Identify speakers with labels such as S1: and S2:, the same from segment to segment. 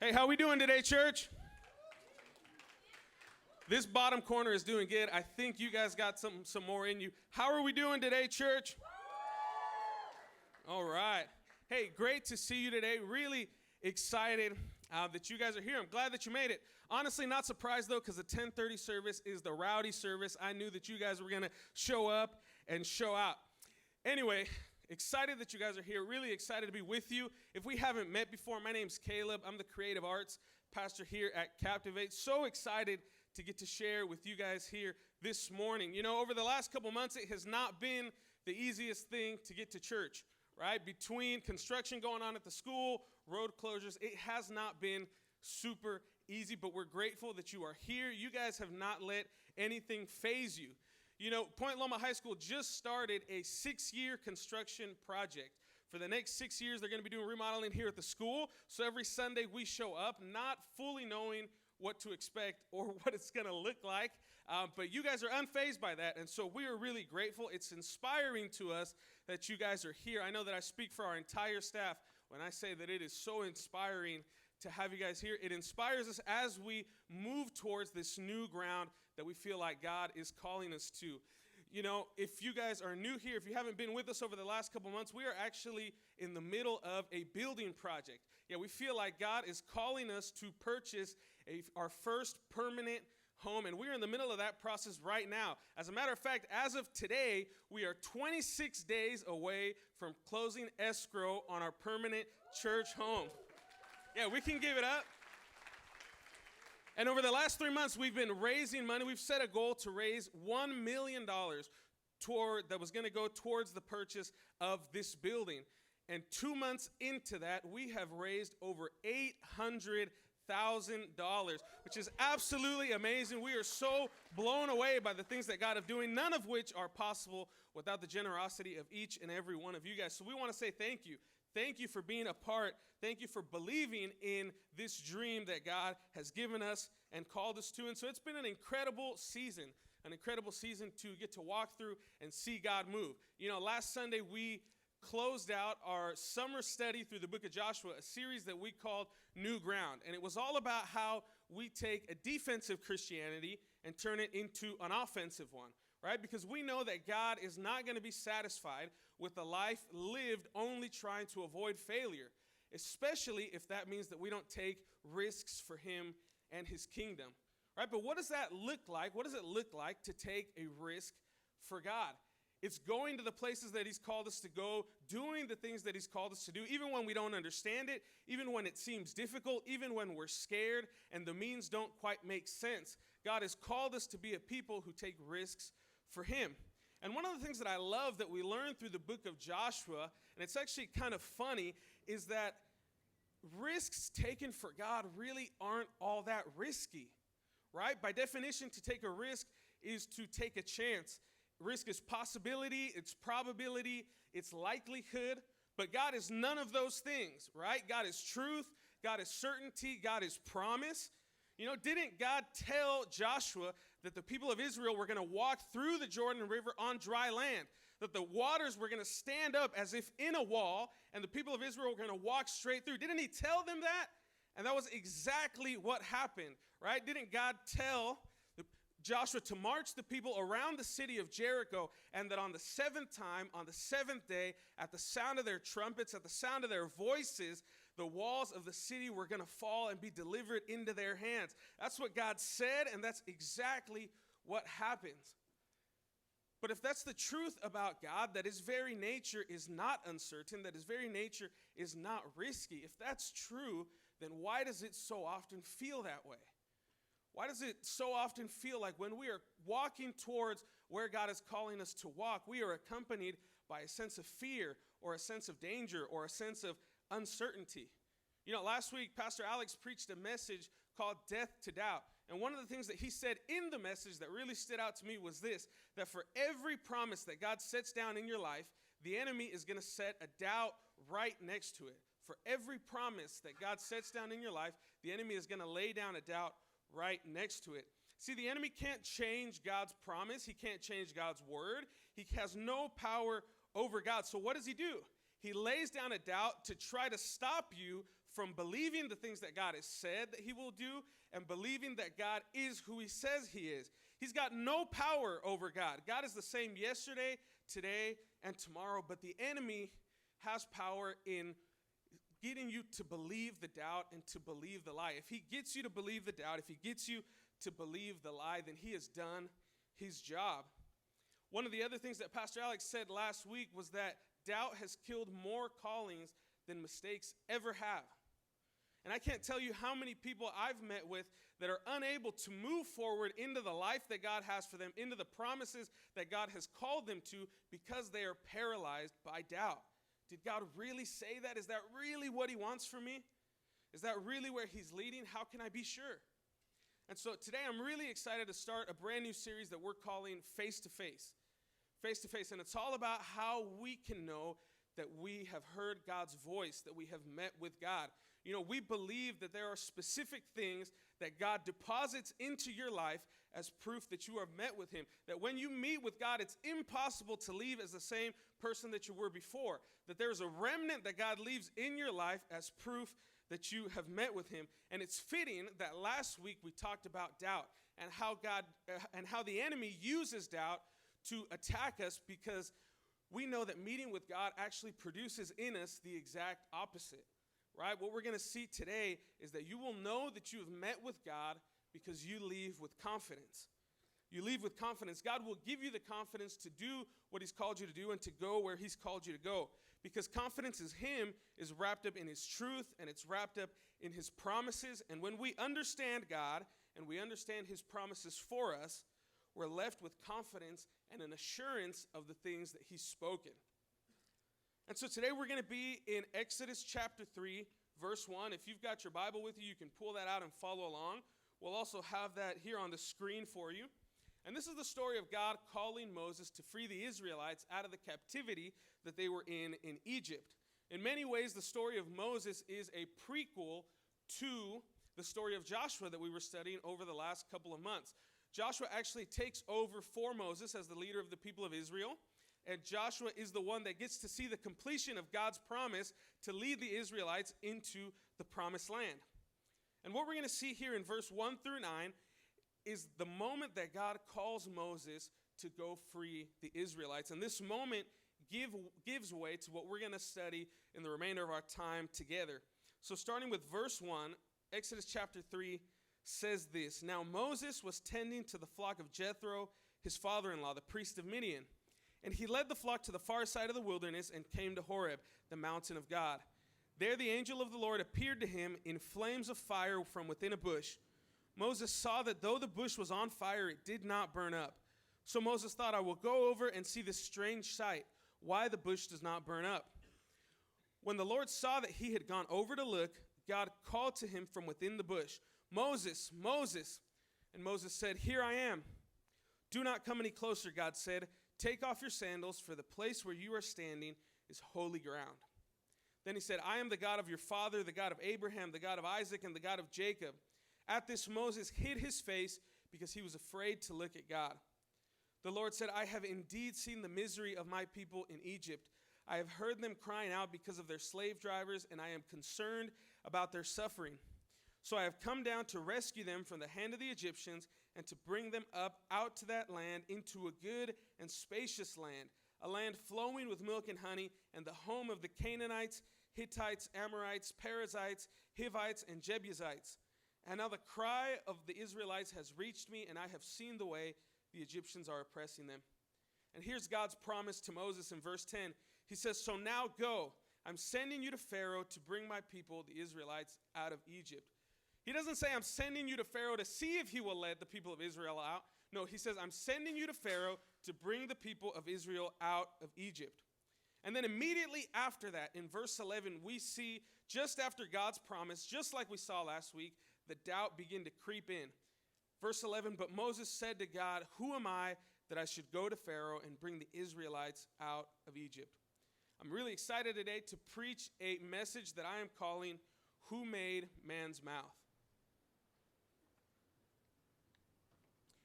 S1: Hey, how we doing today, church? This bottom corner is doing good. I think you guys got some more in you. How are we doing today, church? All right. Hey, great to see you today. Really excited that you guys are here. I'm glad that you made it. Honestly, not surprised, though, because the 10:30 service is the rowdy service. I knew that you guys were going to show up and show out. Anyway, excited that you guys are here. Really excited to be with you. If we haven't met before, my name's Caleb. I'm the creative arts pastor here at Captivate. So excited to get to share with you guys here this morning. You know, over the last couple months, it has not been the easiest thing to get to church, right? Between construction going on at the school, road closures, it has not been super easy, but we're grateful that you are here. You guys have not let anything faze you. You know, Point Loma High School just started a 6-year construction project. For the next 6 years, they're going to be doing remodeling here at the school. So every Sunday we show up, not fully knowing what to expect or what it's going to look like. But you guys are unfazed by that, and so we are really grateful. It's inspiring to us that you guys are here. I know that I speak for our entire staff when I say that it is so inspiring to have you guys here. It inspires us as we move towards this new ground that we feel like God is calling us to. You know, if you guys are new here, if you haven't been with us over the last couple months, we are actually in the middle of a building project. Yeah, we feel like God is calling us to purchase our first permanent home, and we're in the middle of that process right now. As a matter of fact, as of today, we are 26 days away from closing escrow on our permanent church home. Yeah, we can give it up. And over the last 3 months, we've been raising money. We've set a goal to raise $1 million that was going to go towards the purchase of this building. And 2 months into that, we have raised over $800,000, which is absolutely amazing. We are so blown away by the things that God is doing, none of which are possible without the generosity of each and every one of you guys. So we want to say thank you. Thank you for being a part. Thank you for believing in this dream that God has given us and called us to. And so it's been an incredible season to get to walk through and see God move. You know, last Sunday we closed out our summer study through the book of Joshua, a series that we called New Ground. And it was all about how we take a defensive Christianity and turn it into an offensive one. Right? Because we know that God is not going to be satisfied with a life lived only trying to avoid failure, especially if that means that we don't take risks for him and his kingdom. Right? But what does that look like? What does it look like to take a risk for God? It's going to the places that he's called us to go, doing the things that he's called us to do, even when we don't understand it, even when it seems difficult, even when we're scared and the means don't quite make sense. God has called us to be a people who take risks for him. And one of the things that I love that we learn through the book of Joshua, and it's actually kind of funny, is that risks taken for God really aren't all that risky, right? By definition, to take a risk is to take a chance. Risk is possibility, it's probability, it's likelihood, but God is none of those things, right? God is truth, God is certainty, God is promise. You know, didn't God tell Joshua that the people of Israel were going to walk through the Jordan River on dry land, that the waters were going to stand up as if in a wall, and the people of Israel were going to walk straight through? Didn't he tell them that? And that was exactly what happened, right? Didn't God tell Joshua to march the people around the city of Jericho, and that on the seventh time, on the seventh day, at the sound of their trumpets, at the sound of their voices, the walls of the city were going to fall and be delivered into their hands? That's what God said, and that's exactly what happens. But if that's the truth about God, that his very nature is not uncertain, that his very nature is not risky, if that's true, then why does it so often feel that way? Why does it so often feel like when we are walking towards where God is calling us to walk, we are accompanied by a sense of fear or a sense of danger or a sense of uncertainty? You know, last week, Pastor Alex preached a message called Death to Doubt. And one of the things that he said in the message that really stood out to me was this, that for every promise that God sets down in your life, the enemy is going to set a doubt right next to it. For every promise that God sets down in your life, the enemy is going to lay down a doubt right next to it. See, the enemy can't change God's promise. He can't change God's word. He has no power over God. So what does he do? He lays down a doubt to try to stop you from believing the things that God has said that he will do and believing that God is who he says he is. He's got no power over God. God is the same yesterday, today, and tomorrow, but the enemy has power in getting you to believe the doubt and to believe the lie. If he gets you to believe the doubt, if he gets you to believe the lie, then he has done his job. One of the other things that Pastor Alex said last week was that doubt has killed more callings than mistakes ever have. And I can't tell you how many people I've met with that are unable to move forward into the life that God has for them, into the promises that God has called them to, because they are paralyzed by doubt. Did God really say that? Is that really what he wants for me? Is that really where he's leading? How can I be sure? And so today I'm really excited to start a brand new series that we're calling Face to Face. Face to Face. And it's all about how we can know that we have heard God's voice, that we have met with God. You know, we believe that there are specific things that God deposits into your life as proof that you have met with him. That when you meet with God, it's impossible to leave as the same person that you were before. That there's a remnant that God leaves in your life as proof that you have met with him. And it's fitting that last week we talked about doubt and how the enemy uses doubt to attack us, because we know that meeting with God actually produces in us the exact opposite. Right? What we're going to see today is that you will know that you have met with God because you leave with confidence. You leave with confidence. God will give you the confidence to do what he's called you to do and to go where he's called you to go. Because confidence is wrapped up in his truth, and it's wrapped up in his promises. And when we understand God and we understand his promises for us, we're left with confidence and an assurance of the things that he's spoken. And so today we're going to be in Exodus chapter 3, verse 1. If you've got your Bible with you, you can pull that out and follow along. We'll also have that here on the screen for you. And this is the story of God calling Moses to free the Israelites out of the captivity that they were in Egypt. In many ways, the story of Moses is a prequel to the story of Joshua that we were studying over the last couple of months. Joshua actually takes over for Moses as the leader of the people of Israel. And Joshua is the one that gets to see the completion of God's promise to lead the Israelites into the promised land. And what we're going to see here in verse 1 through 9 is the moment that God calls Moses to go free the Israelites. And this moment gives way to what we're going to study in the remainder of our time together. So starting with verse 1, Exodus chapter 3 says this: Now Moses was tending to the flock of Jethro, his father-in-law, the priest of Midian. And he led the flock to the far side of the wilderness and came to Horeb, the mountain of God. There the angel of the Lord appeared to him in flames of fire from within a bush. Moses saw that though the bush was on fire, it did not burn up. So Moses thought, I will go over and see this strange sight, why the bush does not burn up. When the Lord saw that he had gone over to look, God called to him from within the bush, Moses, Moses. And Moses said, Here I am. Do not come any closer, God said. Take off your sandals, for the place where you are standing is holy ground. Then he said, I am the God of your father, the God of Abraham, the God of Isaac, and the God of Jacob. At this, Moses hid his face because he was afraid to look at God. The Lord said, I have indeed seen the misery of my people in Egypt. I have heard them crying out because of their slave drivers, and I am concerned about their suffering. So I have come down to rescue them from the hand of the Egyptians and to bring them up out to that land, into a good and spacious land, a land flowing with milk and honey, and the home of the Canaanites, Hittites, Amorites, Perizzites, Hivites, and Jebusites. And now the cry of the Israelites has reached me, and I have seen the way the Egyptians are oppressing them. And here's God's promise to Moses in verse 10. He says, So now go. I'm sending you to Pharaoh to bring my people, the Israelites, out of Egypt. He doesn't say, I'm sending you to Pharaoh to see if he will let the people of Israel out. No, he says, I'm sending you to Pharaoh to bring the people of Israel out of Egypt. And then immediately after that, in verse 11, we see, just after God's promise, just like we saw last week, the doubt begin to creep in. Verse 11, but Moses said to God, Who am I that I should go to Pharaoh and bring the Israelites out of Egypt? I'm really excited today to preach a message that I am calling, Who Made Man's Mouth?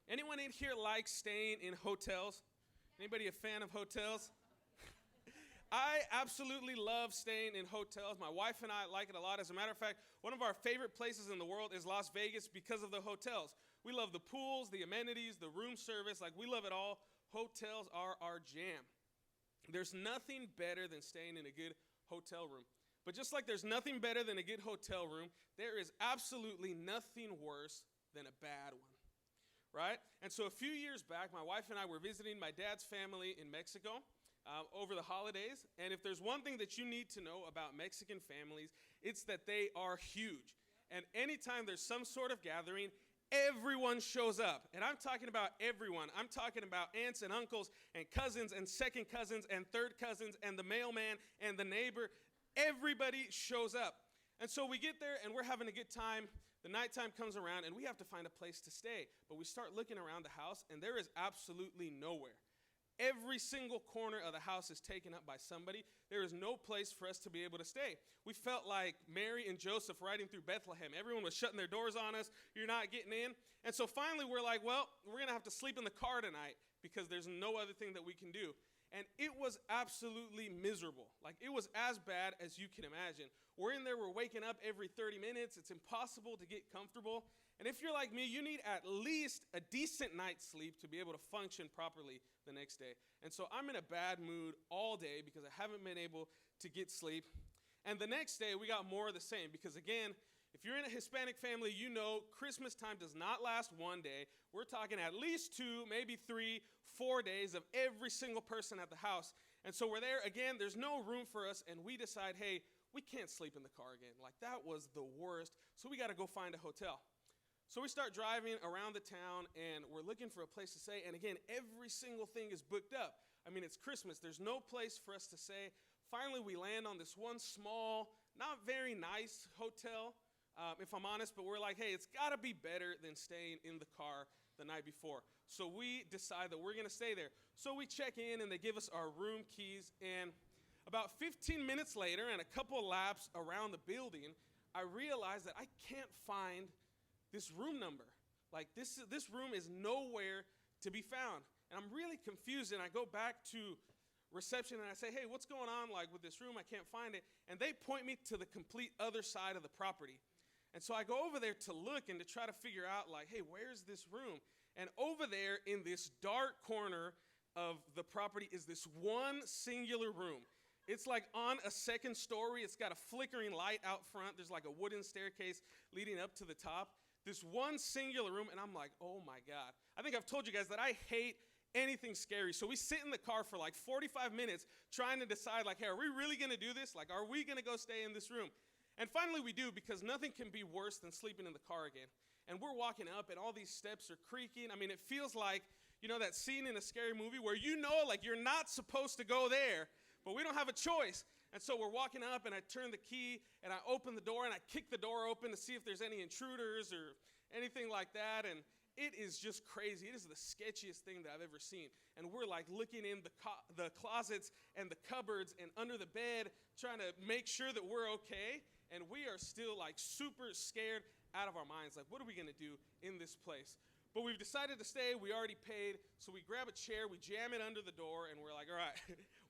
S1: Anyone in here like staying in hotels? Anybody a fan of hotels? I absolutely love staying in hotels. My wife and I like it a lot. As a matter of fact, one of our favorite places in the world is Las Vegas because of the hotels. We love the pools, the amenities, the room service. Like, we love it all. Hotels are our jam. There's nothing better than staying in a good hotel room. But just like there's nothing better than a good hotel room, there is absolutely nothing worse than a bad one, right? And so a few years back, my wife and I were visiting my dad's family in Mexico over the holidays. And if there's one thing that you need to know about Mexican families, it's that they are huge. And anytime there's some sort of gathering, everyone shows up. And I'm talking about everyone. I'm talking about aunts and uncles and cousins and second cousins and third cousins and the mailman and the neighbor. Everybody shows up. And so we get there and we're having a good time. The nighttime comes around and we have to find a place to stay. But we start looking around the house and there is absolutely nowhere. Every single corner of the house is taken up by somebody. There is no place for us to be able to stay. We felt like Mary and Joseph riding through Bethlehem. Everyone was shutting their doors on us. You're not getting in. And so finally we're like, well, we're going to have to sleep in the car tonight because there's no other thing that we can do. And it was absolutely miserable. Like, it was as bad as you can imagine. We're in there, we're waking up every 30 minutes. It's impossible to get comfortable. And if you're like me, you need at least a decent night's sleep to be able to function properly the next day. And so I'm in a bad mood all day because I haven't been able to get sleep. And the next day, we got more of the same because, again, if you're in a Hispanic family, you know Christmas time does not last one day. We're talking at least 2, maybe 3, 4 days of every single person at the house. And so we're there. Again, there's no room for us, and we decide, hey, we can't sleep in the car again. Like, that was the worst, so we got to go find a hotel. So we start driving around the town, and we're looking for a place to stay. And again, every single thing is booked up. I mean, it's Christmas. There's no place for us to stay. Finally, we land on this one small, not very nice hotel, if I'm honest. But we're like, hey, it's got to be better than staying in the car the night before. So we decide that we're going to stay there. So we check in, and they give us our room keys. And about 15 minutes later, and a couple laps around the building, I realize that I can't find this room number. Like, this room is nowhere to be found. And I'm really confused, and I go back to reception and I say, hey, what's going on like with this room? I can't find it. And they point me to the complete other side of the property. And so I go over there to look and to try to figure out, like, hey, where's this room? And over there in this dark corner of the property is this one singular room. It's like on a second story. It's got a flickering light out front. There's like a wooden staircase leading up to the top. This one singular room, and I'm like, oh my God. I think I've told you guys that I hate anything scary. So we sit in the car for like 45 minutes trying to decide, like, hey, are we really going to do this? Like, are we going to go stay in this room? And finally we do, because nothing can be worse than sleeping in the car again. And we're walking up, and all these steps are creaking. I mean, it feels like, you know, that scene in a scary movie where you know, like, you're not supposed to go there, but we don't have a choice. And so we're walking up, and I turn the key, and I open the door, and I kick the door open to see if there's any intruders or anything like that. And it is just crazy. It is the sketchiest thing that I've ever seen. And we're like looking in the closets and the cupboards and under the bed, trying to make sure that we're okay. And we are still like super scared out of our minds. Like, what are we going to do in this place? But we've decided to stay. We already paid. So we grab a chair, we jam it under the door, and we're like, all right,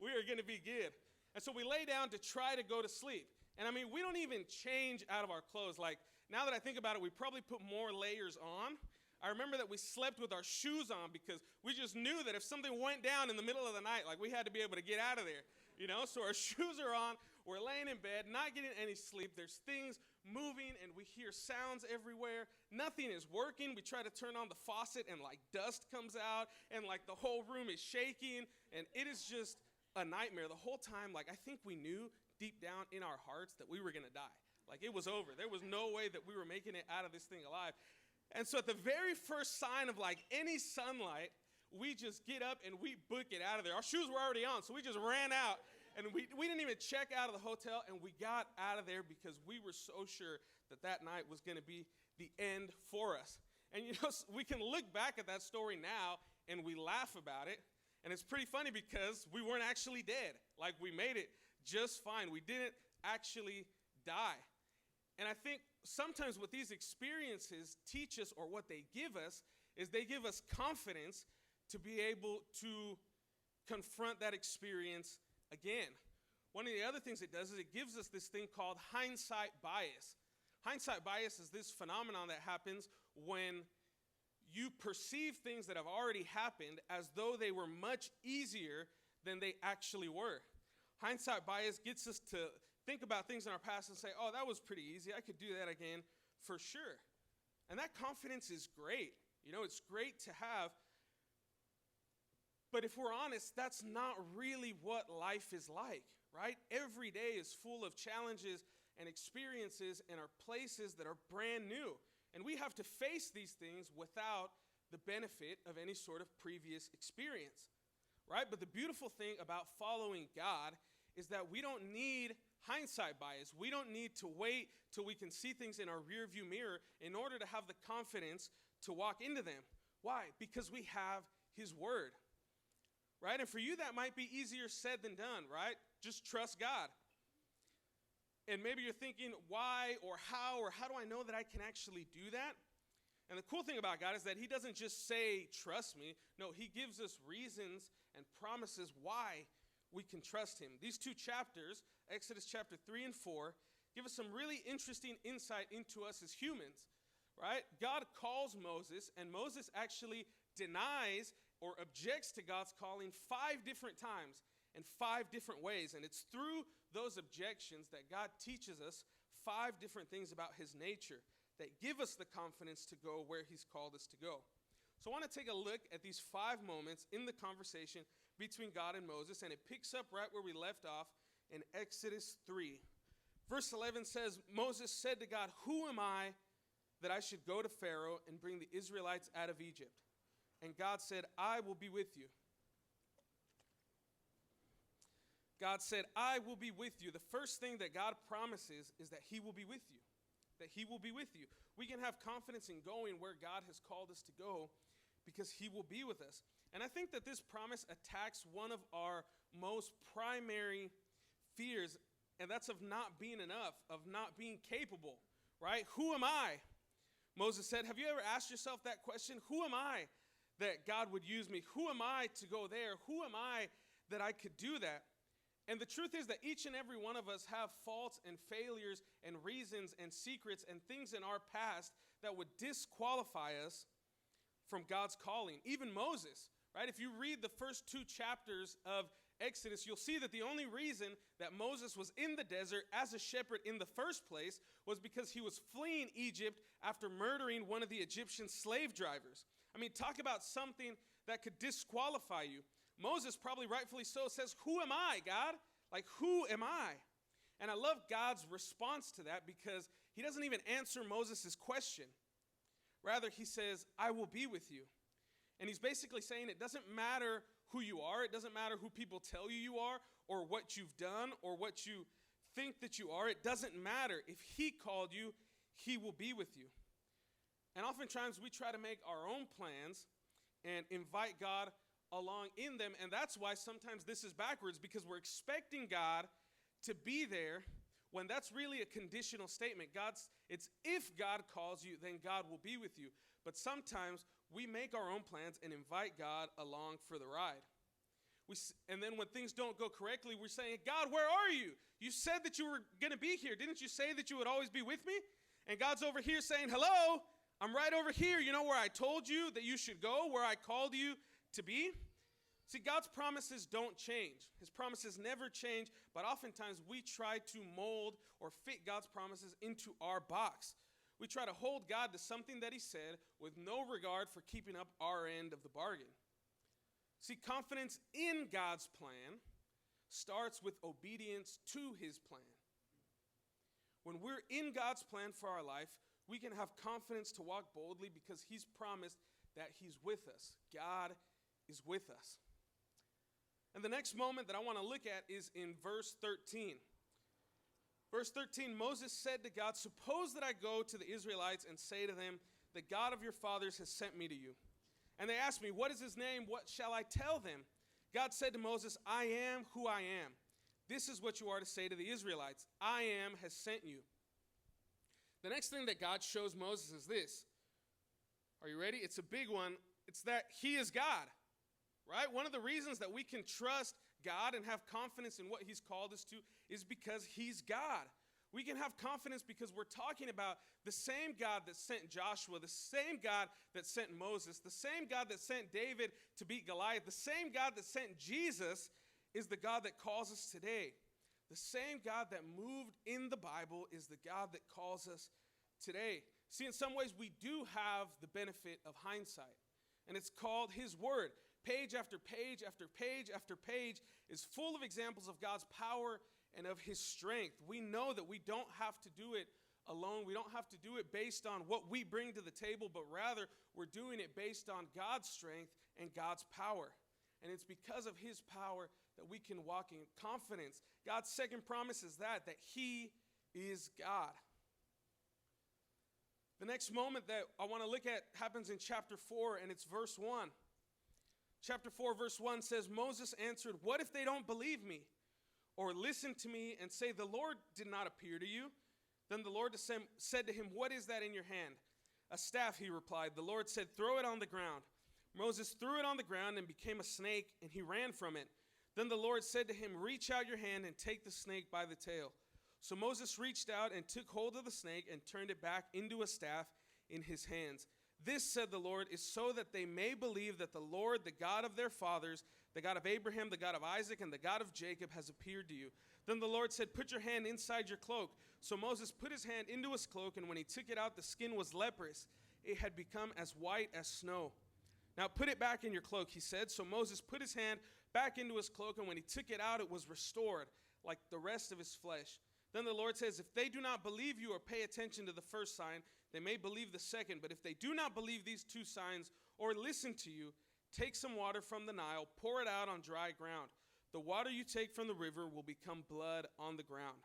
S1: we are going to be good. And so we lay down to try to go to sleep. And I mean, we don't even change out of our clothes. Like, now that I think about it, we probably put more layers on. I remember that we slept with our shoes on because we just knew that if something went down in the middle of the night, like, we had to be able to get out of there, you know? So our shoes are on, we're laying in bed, not getting any sleep. There's things moving, and we hear sounds everywhere. Nothing is working. We try to turn on the faucet, and like dust comes out, and like the whole room is shaking, and it is just a nightmare. The whole time, like, I think we knew deep down in our hearts that we were gonna die. Like, it was over. There was no way that we were making it out of this thing alive. And so at the very first sign of like any sunlight, we just get up and we book it out of there. Our shoes were already on, so we just ran out, and we didn't even check out of the hotel, and we got out of there because we were so sure that that night was gonna be the end for us. And you know, we can look back at that story now and we laugh about it, and it's pretty funny because we weren't actually dead. Like, we made it just fine. We didn't actually die. And I think sometimes what these experiences teach us, or what they give us, is they give us confidence to be able to confront that experience again. one of the other things it does is it gives us this thing called hindsight bias. Hindsight bias is this phenomenon that happens when you perceive things that have already happened as though they were much easier than they actually were. Hindsight bias gets us to think about things in our past and say, oh, that was pretty easy. I could do that again for sure. And that confidence is great. You know, it's great to have. But if we're honest, that's not really what life is like, right? Every day is full of challenges and experiences and are places that are brand new. And we have to face these things without the benefit of any sort of previous experience, right? But the beautiful thing about following God is that we don't need hindsight bias. We don't need to wait till we can see things in our rearview mirror in order to have the confidence to walk into them. Why? Because we have His Word, right? And for you, that might be easier said than done, right? Just trust God. And maybe you're thinking, why or how do I know that I can actually do that? And the cool thing about God is that He doesn't just say, trust me. No, He gives us reasons and promises why we can trust Him. These two chapters, Exodus chapter 3 and 4, give us some really interesting insight into us as humans, right? God calls Moses, and Moses actually denies or objects to God's calling 5 different times in 5 different ways. And it's through those objections that God teaches us 5 different things about His nature that give us the confidence to go where He's called us to go. So I want to take a look at these 5 moments in the conversation between God and Moses, and it picks up right where we left off in Exodus 3. Verse 11 says, Moses said to God, who am I that I should go to Pharaoh and bring the Israelites out of Egypt? And God said, I will be with you. God said, I will be with you. The first thing that God promises is that He will be with you. That He will be with you. We can have confidence in going where God has called us to go because He will be with us. And I think that this promise attacks one of our most primary fears, and that's of not being enough, of not being capable, right? Who am I? Moses said, have you ever asked yourself that question? Who am I that God would use me? Who am I to go there? Who am I that I could do that? And the truth is that each and every one of us have faults and failures and reasons and secrets and things in our past that would disqualify us from God's calling. Even Moses, right? If you read the first 2 chapters of Exodus, you'll see that the only reason that Moses was in the desert as a shepherd in the first place was because he was fleeing Egypt after murdering one of the Egyptian slave drivers. I mean, talk about something that could disqualify you. Moses, probably rightfully so, says, who am I, God? Like, who am I? And I love God's response to that because He doesn't even answer Moses' question. Rather, He says, I will be with you. And He's basically saying it doesn't matter who you are. It doesn't matter who people tell you are or what you've done or what you think that you are. It doesn't matter. If He called you, He will be with you. And oftentimes we try to make our own plans and invite God along in them, and that's why sometimes this is backwards, because we're expecting God to be there when that's really a conditional statement. It's if God calls you, then God will be with you. But sometimes we make our own plans and invite God along for the ride. And then when things don't go correctly, we're saying, God, where are you? You said that you were going to be here. Didn't you say that you would always be with me? And God's over here saying, hello, I'm right over here. You know where I told you that you should go, where I called you to be? See, God's promises don't change. His promises never change, but oftentimes we try to mold or fit God's promises into our box. We try to hold God to something that He said with no regard for keeping up our end of the bargain. See, confidence in God's plan starts with obedience to His plan. When we're in God's plan for our life, we can have confidence to walk boldly because He's promised that He's with us. God is with us. And the next moment that I want to look at is in verse 13. Verse 13, Moses said to God, suppose that I go to the Israelites and say to them, the God of your fathers has sent me to you. And they asked me, what is His name? What shall I tell them? God said to Moses, I am who I am. This is what you are to say to the Israelites. I am has sent you. The next thing that God shows Moses is this. Are you ready? It's a big one. It's that He is God, right? One of the reasons that we can trust God and have confidence in what he's called us to is because he's God. We can have confidence because we're talking about the same God that sent Joshua, the same God that sent Moses, the same God that sent David to beat Goliath, the same God that sent Jesus is the God that calls us today. The same God that moved in the Bible is the God that calls us today. See, in some ways, we do have the benefit of hindsight, and it's called his word. Page after page after page after page is full of examples of God's power and of his strength. We know that we don't have to do it alone. We don't have to do it based on what we bring to the table, but rather we're doing it based on God's strength and God's power. And it's because of his power that we can walk in confidence. God's second promise is that he is God. The next moment that I want to look at happens in chapter 4, and it's verse 1. Chapter 4, verse 1 says, Moses answered, "What if they don't believe me or listen to me and say, 'The Lord did not appear to you'?" Then the Lord said to him, "What is that in your hand?" "A staff," he replied. The Lord said, "Throw it on the ground." Moses threw it on the ground and became a snake, and he ran from it. Then the Lord said to him, "Reach out your hand and take the snake by the tail." So Moses reached out and took hold of the snake and turned it back into a staff in his hands. "This," said the Lord, "is so that they may believe that the Lord, the God of their fathers, the God of Abraham, the God of Isaac, and the God of Jacob has appeared to you." Then the Lord said, "Put your hand inside your cloak." So Moses put his hand into his cloak, and when he took it out, the skin was leprous. It had become as white as snow. "Now put it back in your cloak," he said. So Moses put his hand back into his cloak, and when he took it out, it was restored, like the rest of his flesh. Then the Lord says, "If they do not believe you or pay attention to the first sign, they may believe the second. But if they do not believe these two signs or listen to you, take some water from the Nile, pour it out on dry ground. The water you take from the river will become blood on the ground."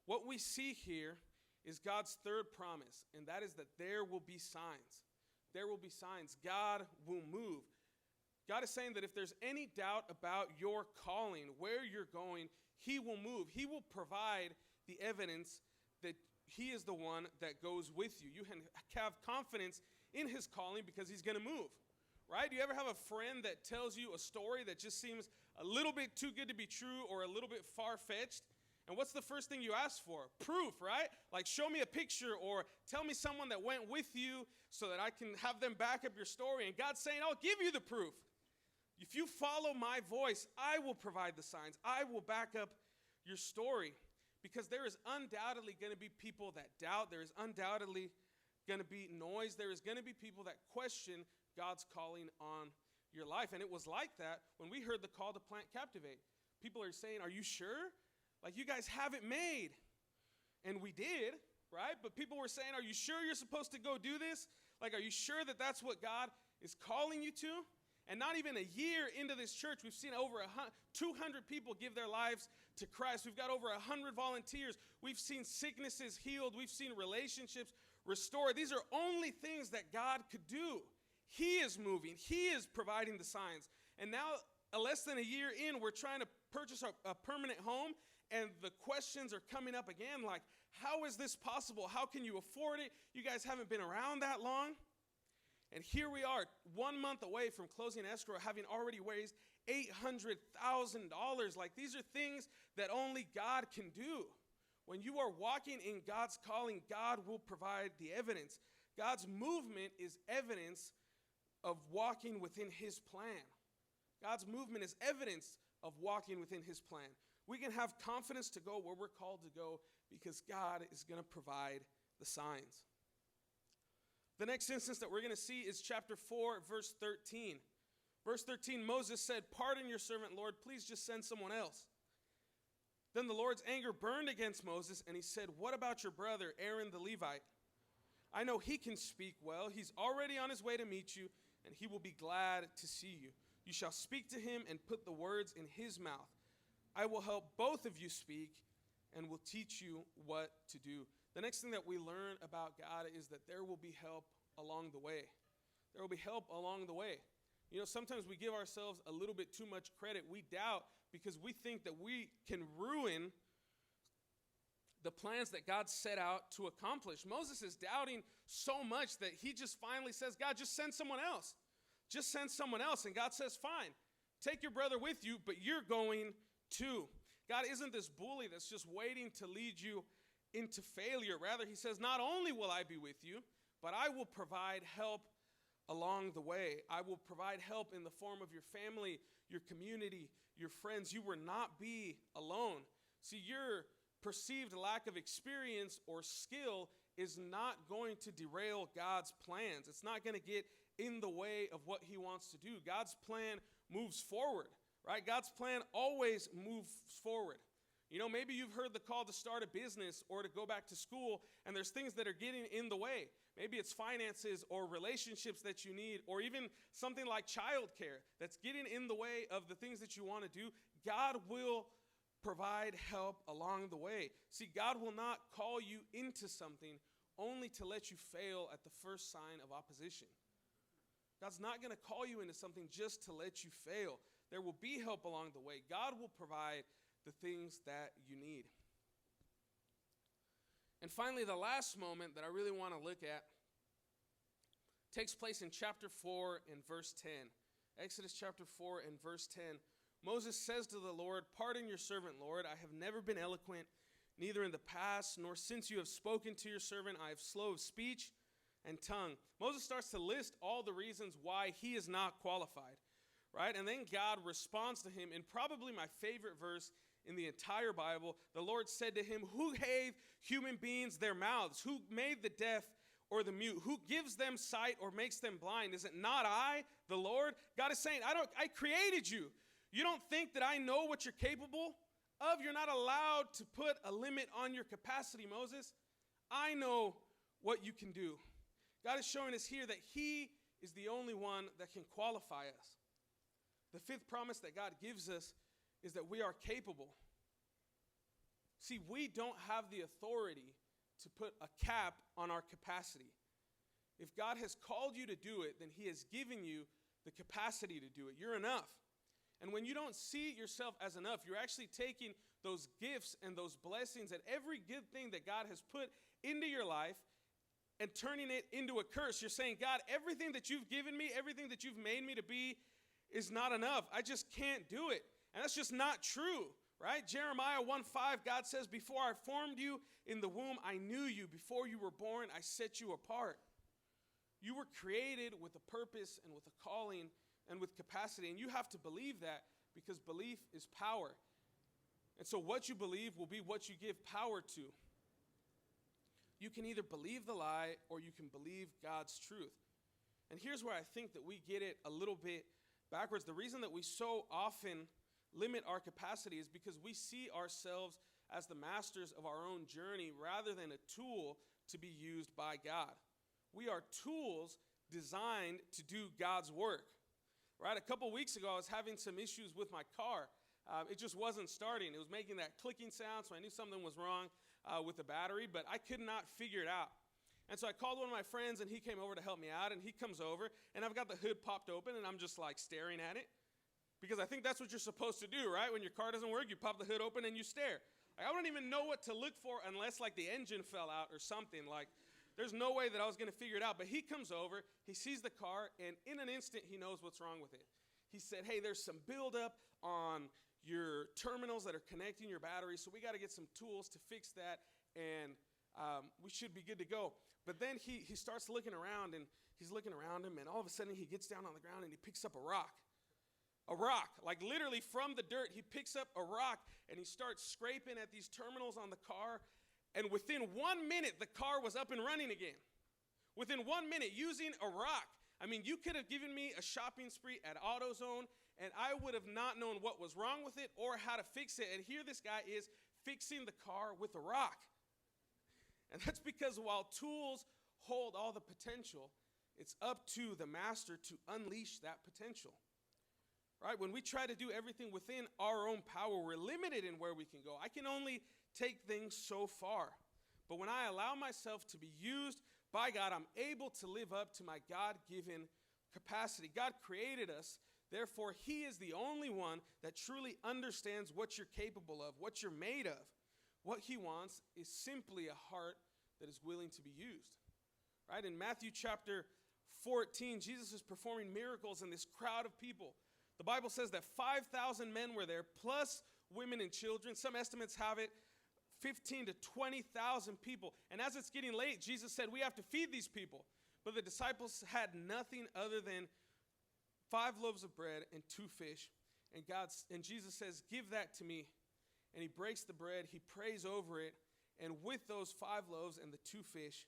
S1: What we see here is God's third promise, and that is that there will be signs. There will be signs. God will move. God is saying that if there's any doubt about your calling, where you're going, he will move. He will provide the evidence that he is the one that goes with you. You can have confidence in his calling because he's going to move, right? Do you ever have a friend that tells you a story that just seems a little bit too good to be true or a little bit far-fetched? And what's the first thing you ask for? Proof, right? Like, show me a picture or tell me someone that went with you so that I can have them back up your story. And God's saying, I'll give you the proof. If you follow my voice, I will provide the signs. I will back up your story. Because there is undoubtedly going to be people that doubt. There is undoubtedly going to be noise. There is going to be people that question God's calling on your life. And it was like that when we heard the call to plant Captivate. People are saying, "Are you sure? Like, you guys have it made." And we did, right? But people were saying, "Are you sure you're supposed to go do this? Like, are you sure that that's what God is calling you to?" And not even a year into this church, we've seen over 200 people give their lives to Christ. We've got over 100 volunteers. We've seen sicknesses healed. We've seen relationships restored. These are only things that God could do. He is moving. He is providing the signs. And now, less than a year in, we're trying to purchase a permanent home, and the questions are coming up again, like, how is this possible? How can you afford it? You guys haven't been around that long. And here we are, 1 month away from closing escrow, having already raised $800,000. Like, these are things that only God can do. When you are walking in God's calling, God will provide the evidence. God's movement is evidence of walking within his plan. God's movement is evidence of walking within his plan. We can have confidence to go where we're called to go because God is going to provide the signs. The next instance that we're going to see is chapter 4, verse 13. Verse 13, Moses said, "Pardon your servant, Lord. Please just send someone else." Then the Lord's anger burned against Moses, and he said, "What about your brother, Aaron the Levite? I know he can speak well. He's already on his way to meet you, and he will be glad to see you. You shall speak to him and put the words in his mouth. I will help both of you speak and will teach you what to do." The next thing that we learn about God is that there will be help along the way. There will be help along the way. You know, sometimes we give ourselves a little bit too much credit. We doubt because we think that we can ruin the plans that God set out to accomplish. Moses is doubting so much that he just finally says, "God, just send someone else. Just send someone else." And God says, "Fine, take your brother with you, but you're going too. God isn't this bully that's just waiting to lead you into failure. Rather, he says, not only will I be with you, but I will provide help along the way. I will provide help in the form of your family, your community, your friends. You will not be alone. See, your perceived lack of experience or skill is not going to derail God's plans. It's not going to get in the way of what he wants to do. God's plan moves forward, right? God's plan always moves forward. You know, maybe you've heard the call to start a business or to go back to school, and there's things that are getting in the way. Maybe it's finances or relationships that you need, or even something like childcare that's getting in the way of the things that you want to do. God will provide help along the way. See, God will not call you into something only to let you fail at the first sign of opposition. God's not going to call you into something just to let you fail. There will be help along the way. God will provide the things that you need. And finally, the last moment that I really want to look at takes place in chapter 4 and verse 10. Exodus chapter 4 and verse 10. Moses says to the Lord, "Pardon your servant, Lord. I have never been eloquent, neither in the past, nor since you have spoken to your servant. I have slow of speech and tongue." Moses starts to list all the reasons why he is not qualified, right? And then God responds to him in probably my favorite verse in the entire Bible. The Lord said to him, "Who gave human beings their mouths? Who made the deaf or the mute? Who gives them sight or makes them blind? Is it not I, the Lord?" God is saying, I created you. You don't think that I know what you're capable of? You're not allowed to put a limit on your capacity, Moses. I know what you can do. God is showing us here that he is the only one that can qualify us. The fifth promise that God gives us is that we are capable. See, we don't have the authority to put a cap on our capacity. If God has called you to do it, then he has given you the capacity to do it. You're enough. And when you don't see yourself as enough, you're actually taking those gifts and those blessings and every good thing that God has put into your life and turning it into a curse. You're saying, God, everything that you've given me, everything that you've made me to be is not enough. I just can't do it. And that's just not true, right? Jeremiah 1:5, God says, "Before I formed you in the womb, I knew you. Before you were born, I set you apart." You were created with a purpose and with a calling and with capacity. And you have to believe that, because belief is power. And so what you believe will be what you give power to. You can either believe the lie or you can believe God's truth. And here's where I think that we get it a little bit backwards. The reason that we so often limit our capacity is because we see ourselves as the masters of our own journey rather than a tool to be used by God. We are tools designed to do God's work. Right, a couple weeks ago, I was having some issues with my car. It just wasn't starting. It was making that clicking sound, so I knew something was wrong with the battery, but I could not figure it out. And so I called one of my friends, and he came over to help me out, and he comes over, and I've got the hood popped open, and I'm just like staring at it, because I think that's what you're supposed to do, right? When your car doesn't work, you pop the hood open and you stare. Like, I wouldn't even know what to look for unless like the engine fell out or something. Like, there's no way that I was going to figure it out. But he comes over, he sees the car, and in an instant, he knows what's wrong with it. He said, "Hey, there's some buildup on your terminals that are connecting your battery, so we got to get some tools to fix that, and we should be good to go." But then he starts looking around, and he's looking around him, and all of a sudden, he gets down on the ground, and he picks up a rock. A rock, like literally from the dirt. He picks up a rock, and he starts scraping at these terminals on the car. And within 1 minute, the car was up and running again. Within 1 minute, using a rock. I mean, you could have given me a shopping spree at AutoZone, and I would have not known what was wrong with it or how to fix it. And here this guy is fixing the car with a rock. And that's because while tools hold all the potential, it's up to the master to unleash that potential. Right? When we try to do everything within our own power, we're limited in where we can go. I can only take things so far. But when I allow myself to be used by God, I'm able to live up to my God-given capacity. God created us. Therefore, he is the only one that truly understands what you're capable of, what you're made of. What he wants is simply a heart that is willing to be used. Right? In Matthew chapter 14, Jesus is performing miracles, and this crowd of people, The Bible says that 5,000 men were there, plus women and children. Some estimates have it 15 to 20,000 people. And as it's getting late, Jesus said, we have to feed these people. But the disciples had nothing other than 5 loaves of bread and 2 fish. And Jesus says, give that to me. And he breaks the bread, he prays over it, and with those 5 loaves and the 2 fish,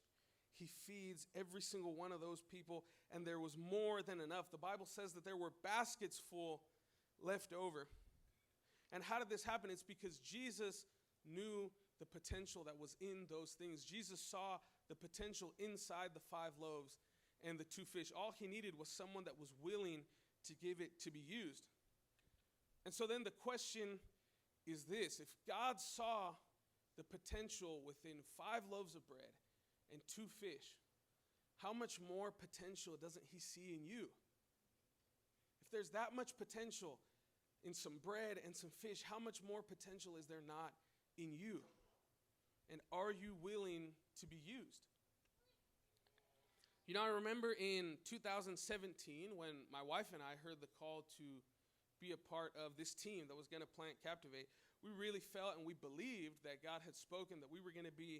S1: he feeds every single one of those people, and there was more than enough. The Bible says that there were baskets full left over. And how did this happen? It's because Jesus knew the potential that was in those things. Jesus saw the potential inside the 5 loaves and the 2 fish. All he needed was someone that was willing to give it to be used. And so then the question is this: if God saw the potential within 5 loaves of bread and 2 fish, how much more potential doesn't he see in you? If there's that much potential in some bread and some fish, how much more potential is there not in you? And are you willing to be used? You know, I remember in 2017 when my wife and I heard the call to be a part of this team that was going to plant Captivate. We really felt and we believed that God had spoken that we were going to be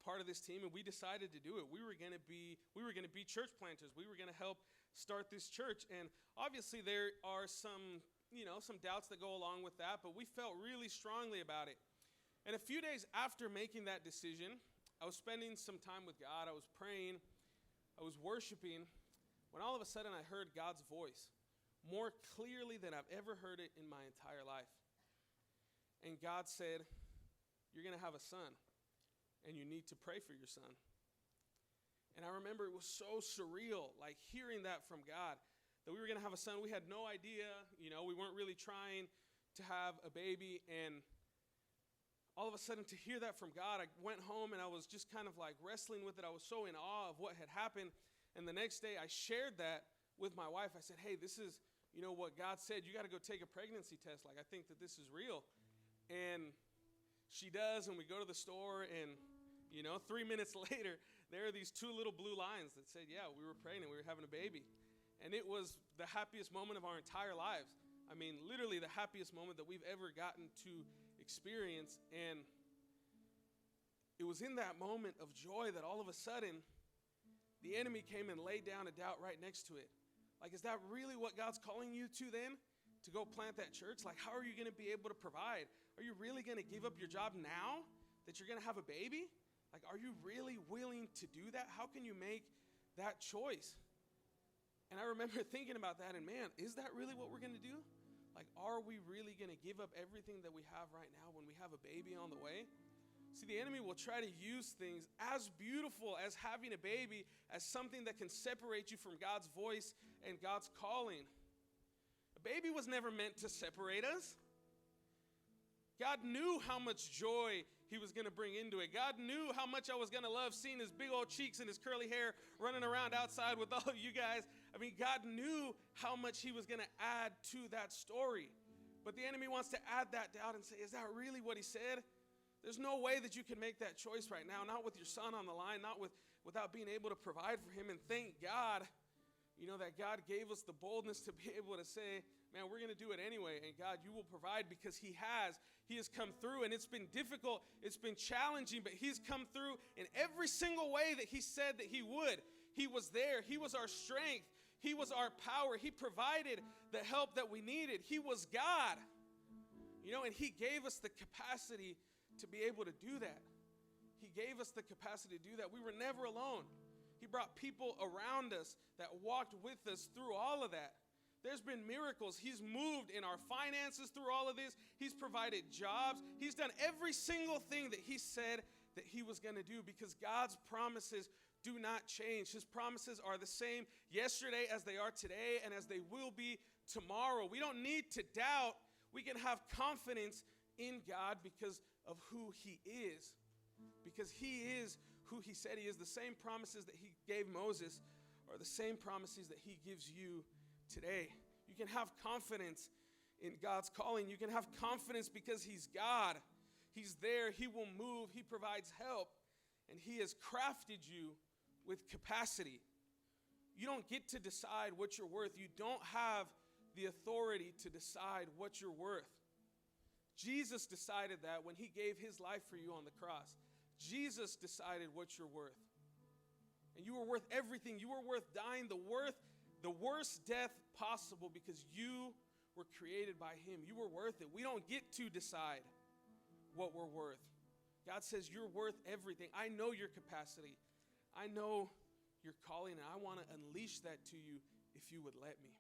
S1: part of this team, and we decided to do it. We were going to be church planters. We were going to help start this church, and obviously there are some doubts that go along with that, but we felt really strongly about it. And a few days after making that decision, I was spending some time with God. I was praying, I was worshiping, when all of a sudden I heard God's voice more clearly than I've ever heard it in my entire life. And God said, you're going to have a son, and you need to pray for your son. And I remember it was so surreal, like hearing that from God, that we were going to have a son. We had no idea, we weren't really trying to have a baby. And all of a sudden to hear that from God, I went home and I was just kind of like wrestling with it. I was so in awe of what had happened. And the next day I shared that with my wife. I said, hey, this is, what God said. You got to go take a pregnancy test. Like, I think that this is real. And she does, and we go to the store, and 3 minutes later, there are these 2 little blue lines that said, yeah, we were pregnant, we were having a baby. And it was the happiest moment of our entire lives. I mean, literally the happiest moment that we've ever gotten to experience. And it was in that moment of joy that all of a sudden, the enemy came and laid down a doubt right next to it. Like, is that really what God's calling you to then? To go plant that church? Like, how are you going to be able to provide? Are you really going to give up your job now that you're going to have a baby? Like, are you really willing to do that? How can you make that choice? And I remember thinking about that, and man, is that really what we're going to do? Like, are we really going to give up everything that we have right now when we have a baby on the way? See, the enemy will try to use things as beautiful as having a baby as something that can separate you from God's voice and God's calling. A baby was never meant to separate us. God knew how much joy he was going to bring into it. God knew how much I was going to love seeing his big old cheeks and his curly hair running around outside with all of you guys. I mean, God knew how much he was going to add to that story. But the enemy wants to add that doubt and say, is that really what he said? There's no way that you can make that choice right now, not with your son on the line, not without being able to provide for him. And thank God, that God gave us the boldness to be able to say, man, we're going to do it anyway. And God, you will provide, because he has. He has come through, and it's been difficult. It's been challenging, but he's come through in every single way that he said that he would. He was there. He was our strength. He was our power. He provided the help that we needed. He was God, and he gave us the capacity to be able to do that. He gave us the capacity to do that. We were never alone. He brought people around us that walked with us through all of that. There's been miracles. He's moved in our finances through all of this. He's provided jobs. He's done every single thing that he said that he was going to do, because God's promises do not change. His promises are the same yesterday as they are today and as they will be tomorrow. We don't need to doubt. We can have confidence in God because of who he is, because he is who he said he is. The same promises that he gave Moses are the same promises that he gives you today. You can have confidence in God's calling. You can have confidence because he's God. He's there. He will move. He provides help, and he has crafted you with capacity. You don't get to decide what you're worth. You don't have the authority to decide what you're worth. Jesus decided that when he gave his life for you on the cross. Jesus decided what you're worth. And you were worth everything. You were worth dying the worst death possible because you were created by him. You were worth it. We don't get to decide what we're worth. God says you're worth everything. I know your capacity. I know your calling, and I want to unleash that to you if you would let me.